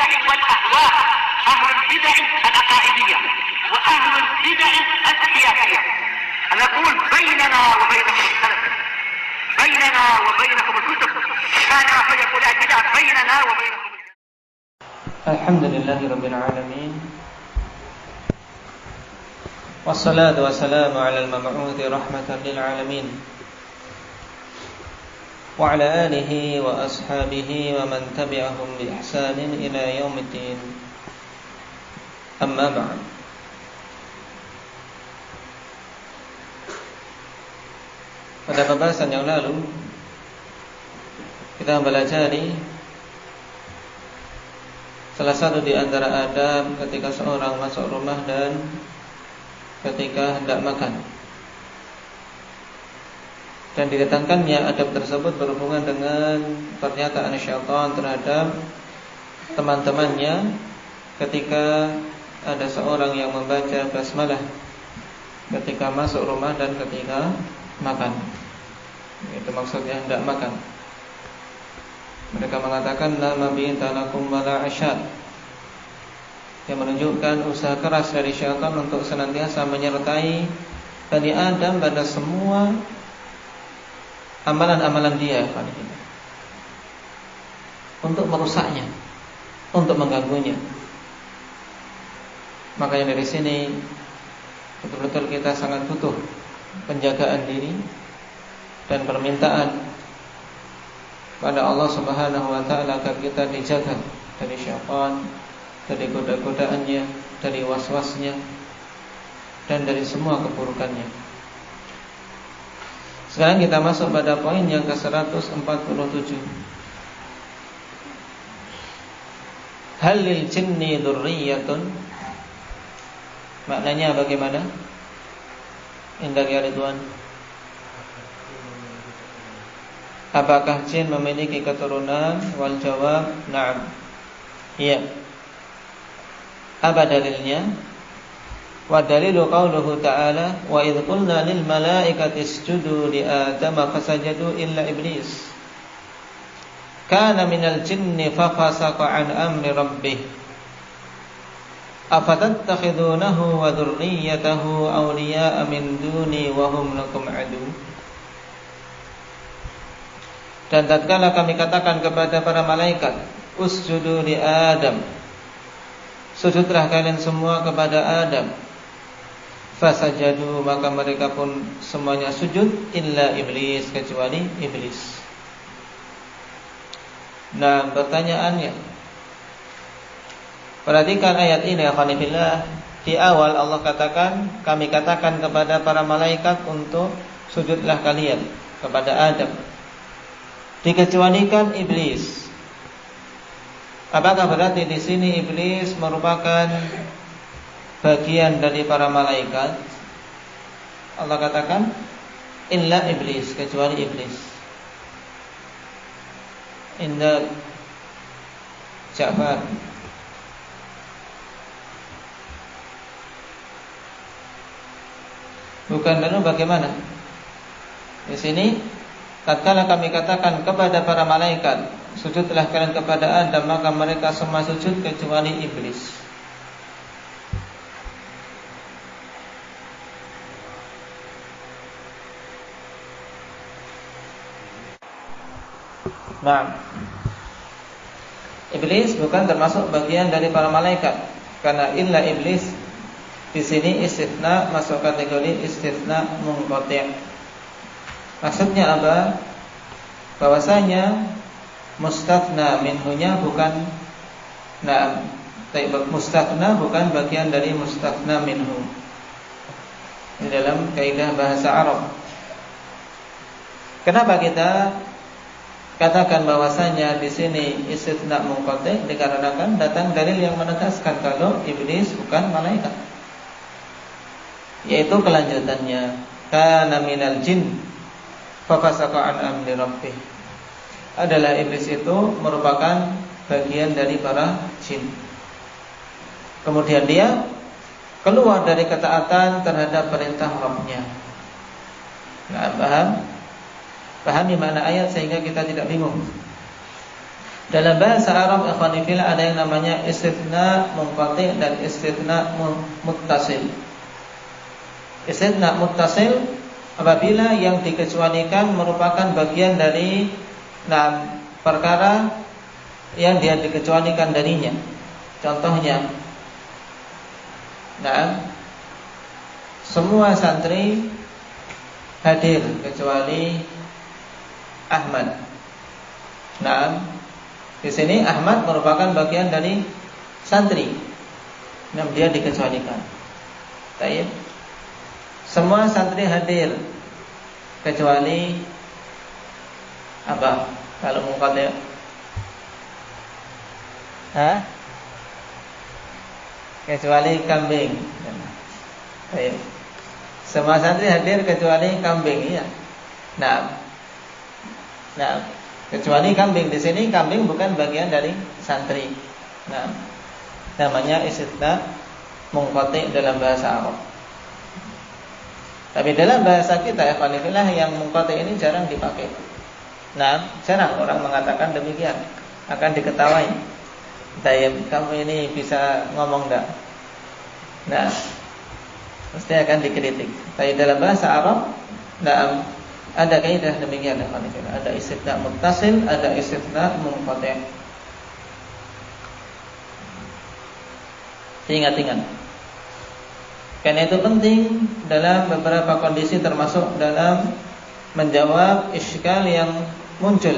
البدع والأهواء، أهل البدع العقائدية وأهل البدع السياسية. نقول بيننا وبينكم السلف، بيننا وبينكم الكتب، كان فيقول البدع بيننا وبينكم. الحمد لله رب العالمين، والصلاة والسلام على المبعوث رحمة للعالمين وعلى آله وأصحابه ومن تبعهم بإحسان إلى يوم الدين. أما بعد. Pada pembahasan yang lalu kita mempelajari salah satu di antara adab ketika seorang masuk rumah dan ketika hendak makan. Dan dikatakannya adab tersebut berhubungan dengan pernyataan syaitan terhadap teman-temannya ketika ada seorang yang membaca basmalah ketika masuk rumah dan ketika makan. Itu maksudnya hendak makan. Mereka mengatakan la mabita lakum wala asyad, yang menunjukkan usaha keras dari syaitan untuk senantiasa menyertai Bani Adam pada semua amalan-amalan dia, untuk merusaknya, untuk mengganggunya. Makanya dari sini betul-betul kita sangat butuh penjagaan diri dan permintaan pada Allah Subhanahu wa taala agar kita dijaga dari syaitan, dari goda-godaannya, dari was-wasnya, dan dari semua keburukannya. Sekarang kita masuk pada poin yang ke-147. Hal lil jinni dzurriyyatun. Maknanya bagaimana? Indah ya Ridwan. Apakah jin memiliki keturunan? Wal jawab na'am. Iya. Apa dalilnya? Wa dalilu qauluhu ta'ala wa idh qulna lil malaikati isjudu li adama fasajadu illa iblis kana minal jinni fafasaqa an amri rabbih afatattakhidunahu wa dhurriyyatahu awliya'a min duni wa hum lakum adu. Dan tatkala kami katakan kepada para malaikat, usjudu li Adam, sujudlah kalian semua kepada Adam, fasajadu, maka mereka pun semuanya sujud, illa iblis, kecuali iblis. Nah, pertanyaannya, perhatikan ayat ini ya khonifillah. Di awal Allah katakan, kami katakan kepada para malaikat untuk sujudlah kalian kepada Adam, dikecualikan iblis. Apakah berarti di sini iblis merupakan bagian dari para malaikat? Allah katakan illa iblis, kecuali iblis. Inna Ja'far. Bukan, lalu bagaimana? Di sini tatkala kami katakan kepada para malaikat, sujudlah kalian kepada Adam, maka mereka semua sujud kecuali iblis. Nah, iblis bukan termasuk bagian dari para malaikat, karena illa iblis di sini istitsna, masuk kategori istitsna munqati'. Maksudnya apa? Bahwasanya mustatsna minhunya bukan, nah, mustatsna bukan bagian dari mustatsna minhu di dalam kaidah bahasa Arab. Kenapa kita katakan bahwasanya di sini istitsna munqati'? Dikarenakan datang dalil yang menegaskan kalau iblis bukan malaikat, yaitu kelanjutannya, kana minal jin fafasaqa an amri rabbih. Adalah iblis itu merupakan bagian dari para jin, kemudian dia keluar dari ketaatan terhadap perintah Rabbnya. Nah, pahami makna ayat sehingga kita tidak bingung. Dalam bahasa Arab ikhwanifillah ada yang namanya istitsna munqati dan istitsna muttasil. Istitsna muttasil apabila yang dikecualikan merupakan bagian dari perkara yang dia dikecualikan darinya. Contohnya, semua santri hadir kecuali Ahmad. Di sini Ahmad merupakan bagian dari santri, namun dia dikecualikan. Baik. Semua santri hadir kecuali apa? Kalau munqati', kecuali kambing. Baik. Semua santri hadir kecuali kambing, ya. Kecuali kambing. Di sini kambing bukan bagian dari santri. Namanya istitsna munqati' dalam bahasa Arab. Tapi dalam bahasa kita ikhwanillah yang munqati' ini jarang dipakai. Jarang orang mengatakan demikian, akan diketawai. Dayem, kamu ini bisa ngomong enggak? Pasti akan dikritik. Tapi dalam bahasa Arab ada kaidah demikian, ada istitsna muttasil, ada istitsna munqati'. Ingat-ingat. Karena itu penting dalam beberapa kondisi, termasuk dalam menjawab iskal yang muncul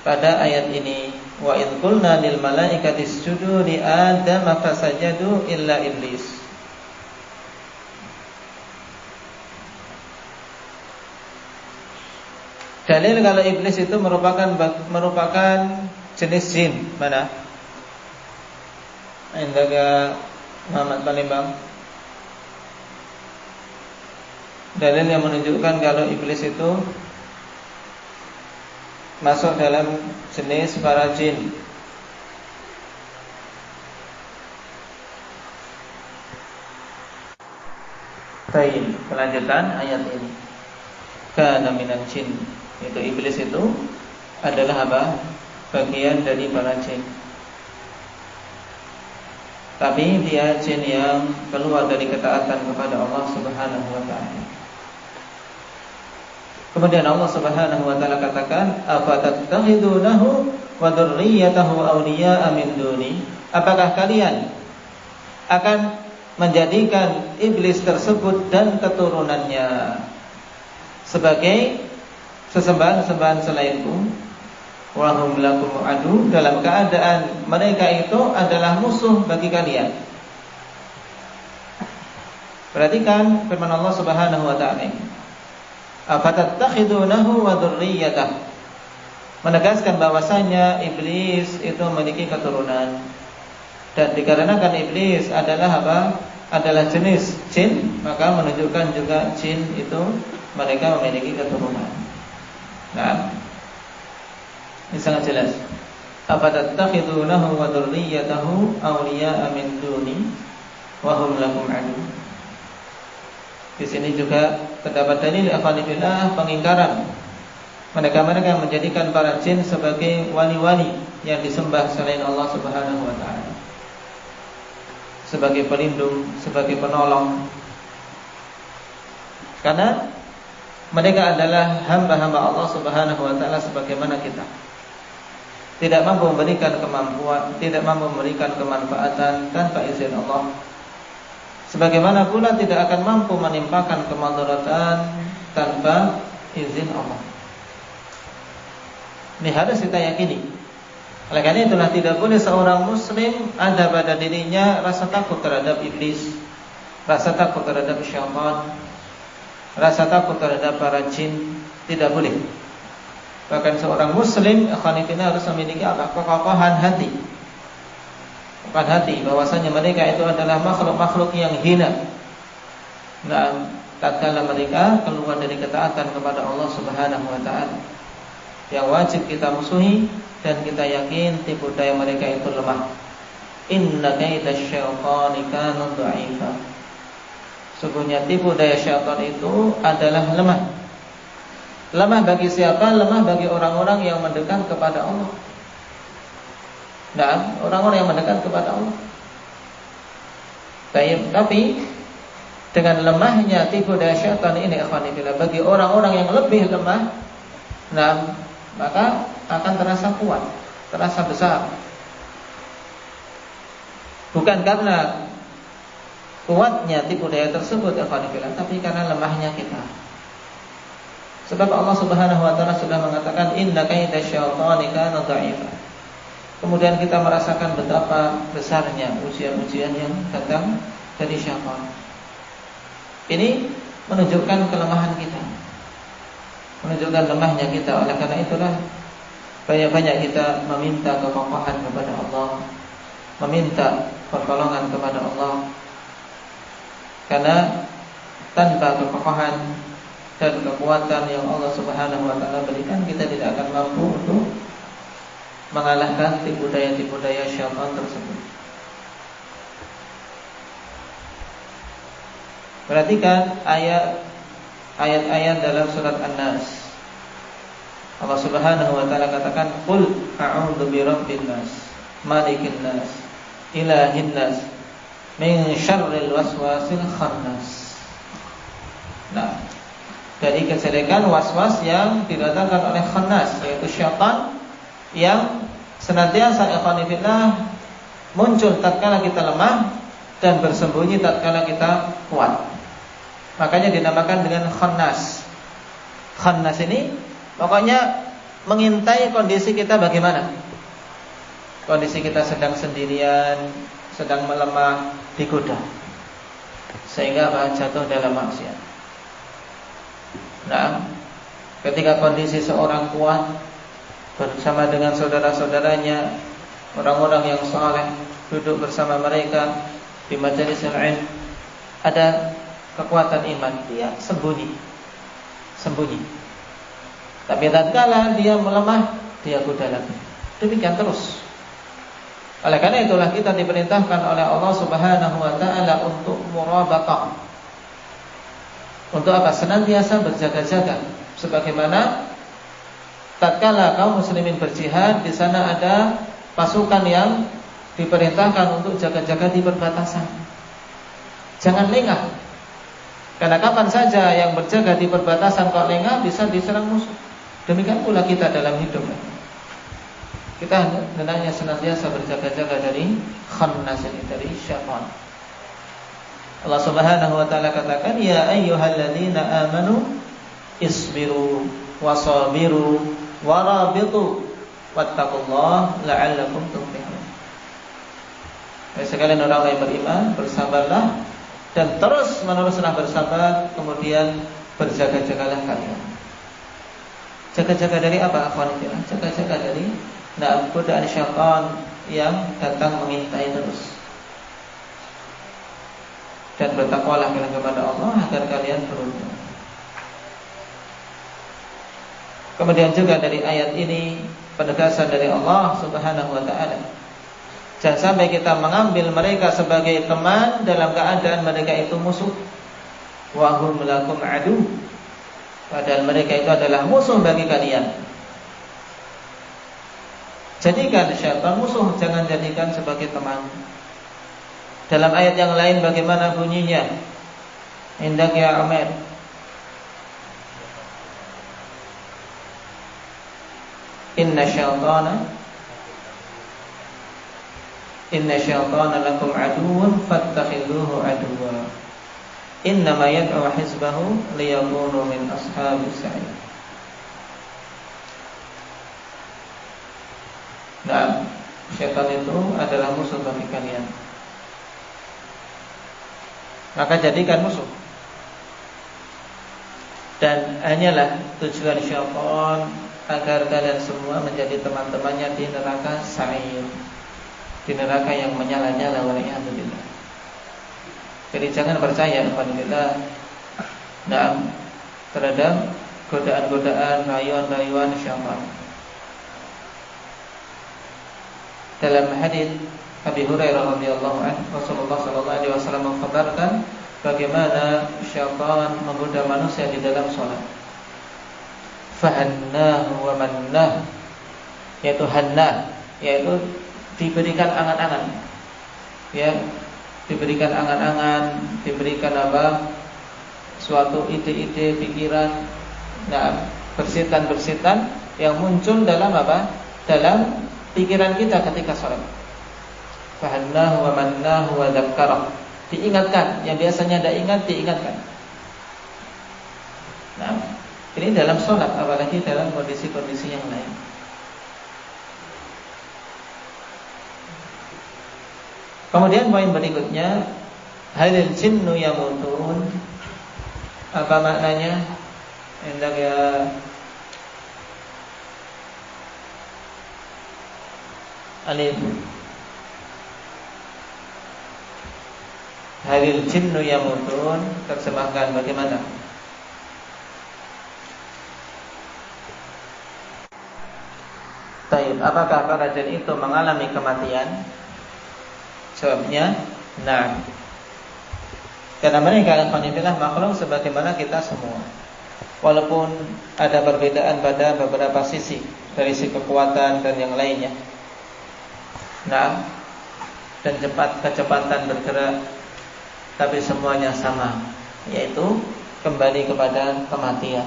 pada ayat ini. Wa idz qulna lil malaikati isjudu li Adam fasajadu illa iblis. Dalil kalau iblis itu merupakan jenis jin. Mana? Indaga Muhammad Palembang. Dalil yang menunjukkan kalau iblis itu masuk dalam jenis para jin. Baik, kelanjutan ayat ini. Kana minal jin. Itu iblis itu adalah apa? Bagian dari para jin. Tapi dia jin yang keluar dari ketaatan kepada Allah Subhanahu wa ta'ala. Kemudian Allah Subhanahu wa ta'ala katakan, afatattakhidunahu wa dzurriyyatahu awliya'a min duni? Apakah kalian akan menjadikan iblis tersebut dan keturunannya sebagai sesembahan-sembahan selainku? Wa hum lakum adu, dalam keadaan mereka itu adalah musuh bagi kalian. Perhatikan firman Allah Subhanahu wa ta'ala. Afatattakhidunahu wa dzurriyyatahu, menegaskan bahwasanya iblis itu memiliki keturunan. Dan dikarenakan iblis adalah apa? Adalah jenis jin, maka menunjukkan juga jin itu mereka memiliki keturunan. Ini sangat jelas. Afatattakhidunahu wa dzurriyyatahu awliya'a min duni wa hum lakum adu. Di sini juga terdapat dalil afalillah pengingkaran mereka yang menjadikan para jin sebagai wali-wali yang disembah selain Allah Subhanahu wa ta'ala, sebagai pelindung, sebagai penolong. Karena mereka adalah hamba-hamba Allah Subhanahu wa ta'ala sebagaimana kita. Tidak mampu memberikan kemampuan, tidak mampu memberikan kemanfaatan tanpa izin Allah. Sebagaimana pula tidak akan mampu menimpakan kemudaratan tanpa izin Allah. Ini harus kita yakini. Oleh karena itulah tidak boleh seorang muslim ada pada dirinya rasa takut terhadap iblis, rasa takut terhadap syaitan, rasa takut terhadap para jin. Tidak boleh. Bahkan seorang muslim ikhwanifillah harus memiliki apa? Kekokohan hati. Hati bahwasanya mereka itu adalah makhluk-makhluk yang hina. Tatkala mereka keluar dari ketaatan kepada Allah Subhanahu wa ta'ala, yang wajib kita musuhi dan kita yakin tipu daya mereka itu lemah. Inna kaidasy syaitani kana dha'ifa. Sungguhnya tipu daya syaitan itu adalah lemah. Lemah bagi siapa? Lemah bagi orang-orang yang mendekat kepada Allah. Nah, orang-orang yang mendekat kepada Allah. Tapi dengan lemahnya tipu daya syaitan ini, ikhwani fillah, bagi orang-orang yang lebih lemah, nah, maka akan terasa kuat, terasa besar. Bukan karena kuatnya tipu daya tersebut, ikhwani fillah, tapi karena lemahnya kita. Sebab Allah Subhanahu wa taala sudah mengatakan inna kaida syaitani kana dha'ifa. Kemudian kita merasakan betapa besarnya ujian-ujian yang datang dari syaitan. Ini menunjukkan kelemahan kita, menunjukkan lemahnya kita. Oleh karena itulah banyak-banyak kita meminta kekokohan kepada Allah, meminta pertolongan kepada Allah. Karena tanpa kekokohan dan kekuatan yang Allah Subhanahu wa taala berikan, kita tidak akan mampu untuk mengalahkan tipu daya syaitan tersebut. Perhatikan ayat-ayat dalam surat An-Nas. Allah Subhanahu wa taala katakan, "Qul a'udzu birabbin nas, malikin nas, ilahin nas, min syarril waswasil khannas." Nah, dari kejelekan waswas yang didatangkan oleh khannas, yaitu syaitan yang senantiasa ikhwanifillah muncul tatkala kita lemah dan bersembunyi tatkala kita kuat. Makanya dinamakan dengan khannas. Khannas ini pokoknya mengintai kondisi kita bagaimana. Kondisi kita sedang sendirian, sedang melemah, digoda, sehingga jatuh dalam maksiat. Nah, ketika kondisi seorang kuat bersama dengan saudara-saudaranya, orang-orang yang saleh, duduk bersama mereka di majelis ilmu, ada kekuatan iman, dia sembunyi. Tapi tatkala dia melemah, dia goda lagi. Demikian terus. Oleh karena itulah kita diperintahkan oleh Allah Subhanahu wa taala untuk murabaqah. Untuk apa? Senantiasa berjaga-jaga. Sebagaimana tatkala kaum muslimin berjihad, di sana ada pasukan yang diperintahkan untuk jaga-jaga di perbatasan. Jangan lengah. Karena kapan saja yang berjaga di perbatasan kok lengah, bisa diserang musuh. Demikian pula kita dalam hidup. Kita hendaknya senantiasa berjaga-jaga dari khannas ini, dari syaitan. Allah Subhanahu wa taala katakan, "Ya ayyuhalladzina amanu isbiru wasabiru warabitu wattaqullaha la'allakum tuflihun." Sekalian orang yang beriman, bersabarlah dan terus-meneruslah bersabar, kemudian berjaga-jagalah kalian. Jaga-jaga dari apa, akhwan fillah? Jaga-jaga dari godaan syaitan yang datang mengintai terus. Dan bertakwalah kepada Allah agar kalian beruntung. Kemudian juga dari ayat ini penegasan dari Allah Subhanahu wa taala. Jangan sampai kita mengambil mereka sebagai teman dalam keadaan mereka itu musuh. Wa hum lakum adu. Padahal mereka itu adalah musuh bagi kalian. Jadikan syaitan musuh, jangan jadikan sebagai teman. Dalam ayat yang lain bagaimana bunyinya? Indak ya Umar. Inna syaitana lakum aduwwun fattakhidhuhu aduwwa. Innama yad'u hizbahu liyakunu min ashabis sa'ir. Nah, syaitan itu adalah musuh bagi kalian. Maka jadikan musuh. Dan hanyalah tujuan syaitan agar kalian semua menjadi teman-temannya di neraka sa'ir, di neraka yang menyala-nyala, waliyadzubillah. Jadi jangan percaya alhamdulillah terhadap godaan-godaan, rayuan-rayuan syaitan. Dalam hadis Abi Hurairah radhiyallahu anhu, Rasulullah sallallahu alaihi wasallam mengkhabarkan bagaimana syaitan menggoda manusia di dalam salat. Fahannahu wa mannah, yaitu hannah, yaitu diberikan angan-angan, ya, diberikan angan-angan, diberikan apa? Suatu ide-ide, pikiran, nah, bersetan-bersetan yang muncul dalam apa? Dalam pikiran kita ketika sholat. Fahannahu wa mannahu wa dzakkarah. Diingatkan, yang biasanya tidak ingat diingatkan. Nah, ini dalam sholat, apalagi dalam kondisi-kondisi yang lain. Kemudian poin berikutnya, halil jinnu yamutun. Apa maknanya? Hendak ya alif. Halil jinnu yamutun, terjemahkan bagaimana? Baik, apakah para jin itu mengalami kematian? Jawabnya, nah. Karena mereka alhamdulillah makhluk sebagaimana kita semua. Walaupun ada perbedaan pada beberapa sisi, dari sisi kekuatan dan yang lainnya. Nah, dan kecepatan bergerak, tapi semuanya sama, yaitu kembali kepada kematian.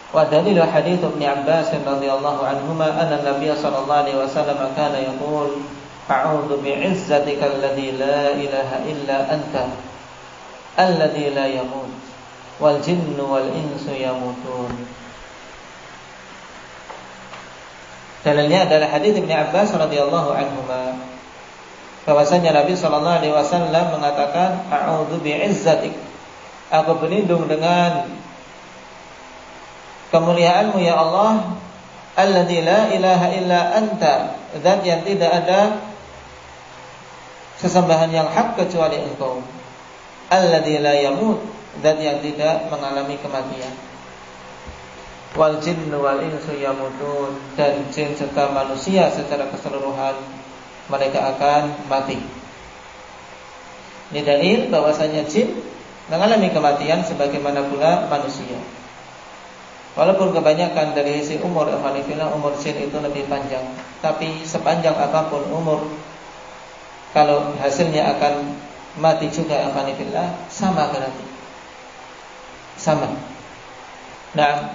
Wa dalilu hadits Ibnu Abbas radhiyallahu anhuma anna Nabiy sallallahu alaihi wasallam kana yaqul a'udzu bi'izzatika alladzi la ilaha illa anta alladzi la yamut wal jinnu wal insu yamutun. Dalilnya adalah hadits Ibnu Abbas radhiyallahu anhuma, bahwasanya Nabi sallallahu alaihi wasallam mengatakan a'udzu bi'izzatik, aku berlindung dengan kemuliaanmu ya Allah, alladzi la ilaha illa anta, zat yang tidak ada sesembahan yang hak kecuali Engkau, alladzi la yamut, zat yang tidak mengalami kematian, wal jinnu wal insu yamutun, dan jin serta manusia secara keseluruhan mereka akan mati. Ini dalil bahwasanya jin mengalami kematian sebagaimana pula manusia. Walaupun kebanyakan dari sisi umur, umur jin itu lebih panjang, tapi sepanjang apapun umur, kalau hasilnya akan mati juga, sama berarti. Sama. Nah,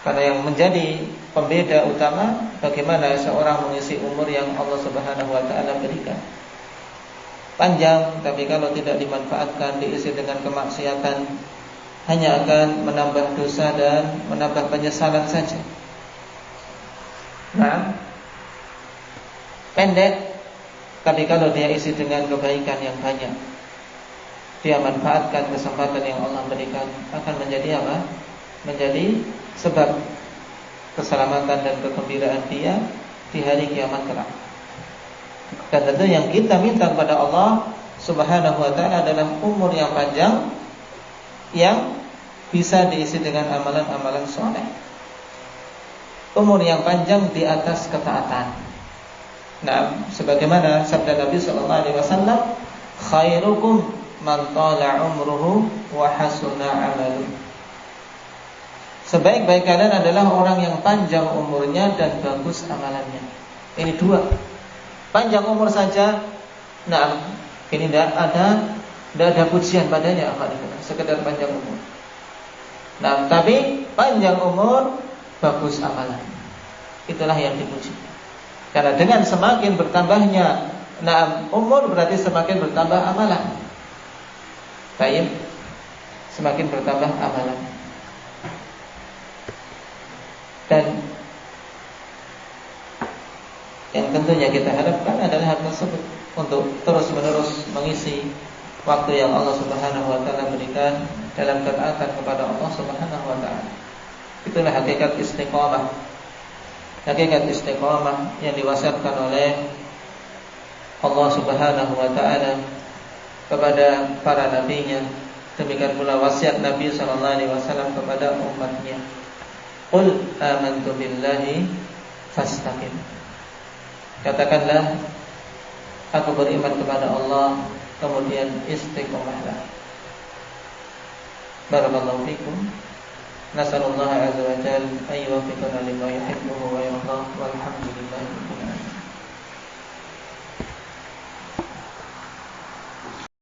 karena yang menjadi pembeda utama bagaimana seorang mengisi umur yang Allah Subhanahu wa taala berikan. Panjang, tapi kalau tidak dimanfaatkan, diisi dengan kemaksiatan, hanya akan menambah dosa dan menambah penyesalan saja. Nah, pendek, tapi kalau dia isi dengan kebaikan yang banyak, dia manfaatkan kesempatan yang Allah berikan, akan menjadi apa? Menjadi sebab keselamatan dan kegembiraan dia di hari kiamat kelak. Dan tentu yang kita minta kepada Allah Subhanahu wa ta'ala adalah umur yang panjang, yang bisa diisi dengan amalan-amalan soleh. Umur yang panjang di atas ketaatan. Nah, sebagaimana sabda Nabi sallallahu alaihi wasallam, khairukum man tala umruhu wa hasuna amaluhu. Sebaik-baik kalian adalah orang yang panjang umurnya dan bagus amalannya. Ini dua. Panjang umur saja, nah, ini tidak ada pujian padanya, sekedar panjang umur. Nah, tapi panjang umur, bagus amalan, itulah yang dipuji. Karena dengan semakin bertambahnya umur, berarti semakin bertambah amalan. Baik, semakin bertambah amalan. Dan yang tentunya kita harapkan adalah hal tersebut untuk terus-menerus mengisi waktu yang Allah Subhanahu wa ta'ala berikan dalam ketaatan kepada Allah Subhanahu wa ta'ala. Itulah hakikat istiqamah. Hakikat istiqamah yang diwasiatkan oleh Allah Subhanahu wa ta'ala kepada para nabinya. Demikian pula wasiat Nabi sallallahu alaihi wasallam kepada umatnya. Qul amantu billahi fastaqim. Katakanlah, aku beriman kepada Allah, kemudian istiqomahlah. Barakallahu fikum. Nasallallahu azza wa jalla ay yuwaffiqana lima yuhibbu wa yarda.